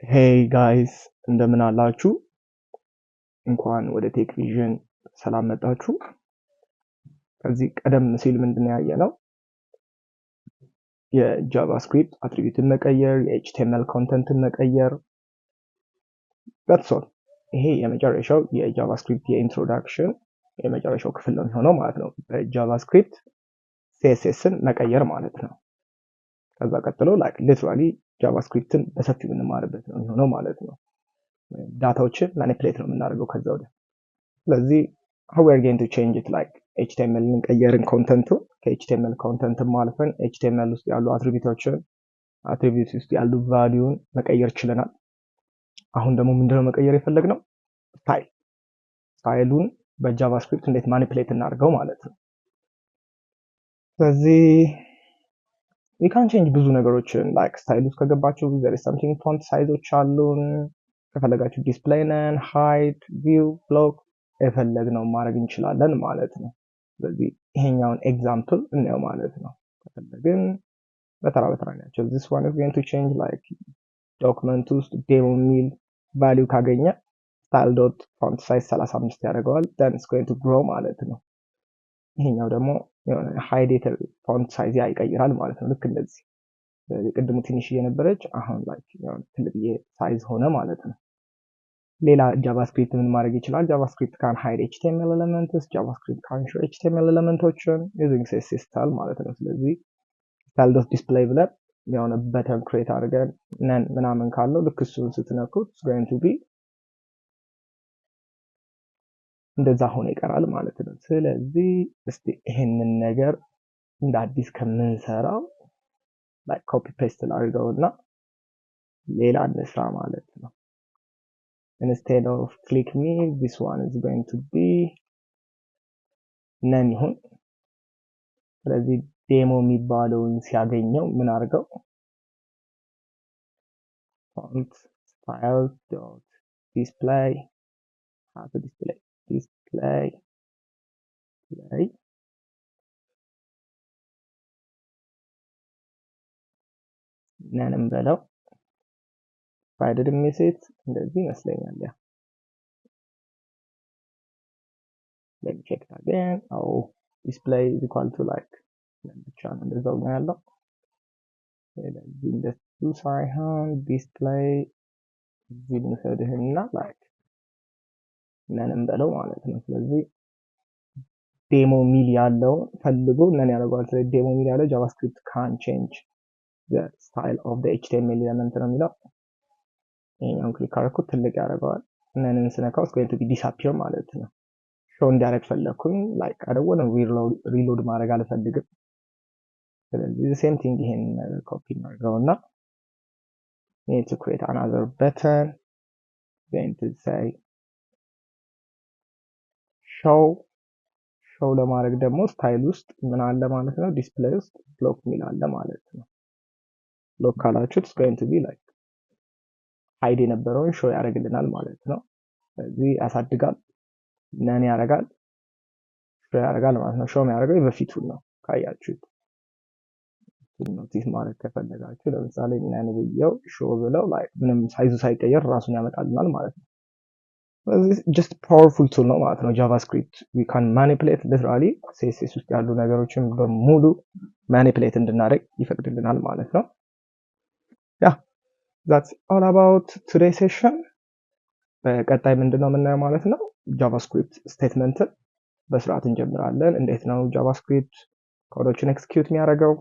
ሄይ ጋይስ እንደምን አላችሁ? እንኳን ወደ ቴክ ቪዥን ሰላም መጣችሁ። ከዚህ ቀደም ሲል ምንድነው ያየነው? የጃቫስክሪፕት አትሪቢዩትን መቀየር፣ የኤችቲኤምኤል ኮንተንትን መቀየር። that's all። ይሄ የመጨረሻው የጃቫስክሪፕት የኢንትሮዳክሽን የመጨረሻው ክፍል ነው የሚሆነው ማለት ነው። በጃቫስክሪፕት ሲኤስኤስን መቀየር ማለት ነው። ከዛ ቀጥሎ ላይክ ሊትራሊ ጃቫስክሪፕትን በሰፊው የምንማርበት ነው የሚሆነው ማለት ነው። ዳታዎችን ማኒፕሌት ነው የምናደርገው ከዛ ወዲያ። ስለዚህ how we are going to change it like HTML እንቀየርን ኮንተንቱ ከኤችቲኤምኤል ኮንተንትም አልፈን ኤችቲኤምኤል ውስጥ ያሉ አትሪቢዩት ውስጥ ያሉ ቫልዩን መቀየር ችለናል። አሁን ደግሞ ምንድነው መቀየር የፈለግነው? ስታይሉን በጃቫስክሪፕት እንዴት ማኒፕሌት እናደርገው ማለት ነው። ስለዚህ we can change ብዙ ነገሮችን like ስታይል ውስጥ ከገባችሁ there is something font ሳይዞች አሉን። ከፈለጋችሁ ዲስፕሌይ ነን፣ ሃይድ፣ ቪው፣ ብሎክ የፈለግነው ማድረግ እንችላለን ማለት ነው። ስለዚህ ይሄኛውን ኤግዛምፕል እናየው ማለት ነው። ከፈለግን በተራ ናቸው። this one is going to change like ዶክመንት ውስጥ ዴሞ ሚል ቫልዩ ካገኘ style dot font size 35 ያደርገዋል then it's going to grow ማለት ነው። ይሄኛው ደግሞ የሆነ ሃይድ ፎንት ሳይዝ ይቀይራል ማለት ነው። ልክ እንደዚህ ቅድሙ ትንሽ የነበረች አሁን like የሆነ ትልቅዬ ሳይዝ ሆነ ማለት ነው። ሌላ ጃቫስክሪፕት ምን ማድረግ ይችላል? ጃቫስክሪፕት ካን ሃይድ ኤችቲኤምኤል ኤሌመንትስ፣ ጃቫስክሪፕት ካን ሾው ኤችቲኤምኤል ኤሌመንቶችን ዩዚንግ ሲኤስኤስ ስታይል ማለት ነው። ስለዚህ ስታይል ዶት ዲስፕሌይ ብለን የሆነ በተን ክሬት አድርገን ነን ምናምን ካለው ልክ እሱን ስትነኩት it's going to be እንደዛ ሆነ ይቀራል ማለት ነው። ስለዚህ እስቲ ይሄንን ነገር እንደ አዲስ ከምንሰራው like copy paste ላድርገውና ሌላ እንስራ ማለት ነው። instead of click me this one is going to be none ይሁን። ስለዚህ ዴሞ የሚባለውን ሲያገኘው ምን አድርገው font style dot display how to display ነንም በለው ፋይደድ ሜሴጅ እንደዚህ ይመስለኛል። ያ let me check it again. display is equal to like ብቻ ነው እንደዛው ነው ያለው። ስለዚህ እንደሱ ሳይሆን ዲስፕሌይ እዚህ ልንሰድህና like ነንም በለው ማለት ነው። ስለዚህ ዴሞ ሚል ያለው ፈልጎ ነን ያደርገዋል። ስለዚህ ዴሞ ሚል ያለው ጃቫስክሪፕት ካን ቼንጅ the style of the HTML element ነው የሚለው። ይሄኛውን ክሊክ አድርኩት ትልቅ ያደርገዋል። ነንን ስነካው it's going to be disappear ማለት ነው። ሾው እንዲያደርግ ፈለኩኝ like I don't want to reload ማድረግ አልፈልግም። ስለዚህ the same thing ይሄን ነገር ኮፒ እናድርገውና need to create another button going to say show ለማድረግ ደግሞ ስታይል ውስጥ ምን አለ ማለት ነው? ዲስፕሌይ ውስጥ ብሎክ ሚል አለ ማለት ነው። ብሎክ ካላችሁት it's going to be like ሃይድ የነበረውን ሾው ያደርግልናል ማለት ነው። ስለዚህ ያሳድጋል፣ ነን ያደርጋል፣ ሾው ያደርጋል ማለት ነው። ሾው የሚያደርገው በፊቱን ነው ካያችሁት። ኖቲስ ማድረግ ከፈለጋችሁ ለምሳሌ ነን ብየው ሾው ብለው like ምንም ሳይዙ ሳይቀየር ራሱን ያመጣልናል ማለት ነው። ስለዚህ just powerful tool ነው ማለት ነው ጃቫስክሪፕት። we can manipulate literally CSS ውስጥ ያሉ ነገሮችን በሙሉ manipulate እንድናደርግ ይፈቅድልናል ማለት ነው። that's all about today's session። በቀጣይ ምንድነው የምናየው ማለት ነው? ጃቫስክሪፕት ስቴትመንትን በስርዓት እንጀምራለን። እንዴት ነው ጃቫስክሪፕት ኮዶችን ኤክስኪዩት የሚያደርገው?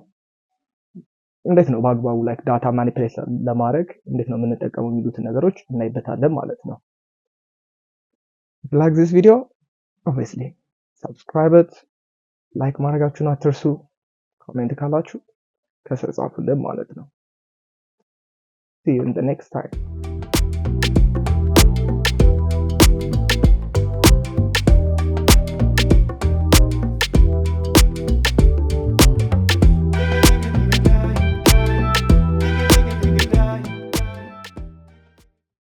እንዴት ነው በአግባቡ like ዳታ ማኒፕሌት ለማድረግ እንዴት ነው የምንጠቀመው የሚሉትን ነገሮች እናይበታለን ማለት ነው። if you like this video obviously subscribe it፣ like ማድረጋችሁን አትርሱ። ኮሜንት ካላችሁ ከስር ጻፉልን ማለት ነው። see you in the next time።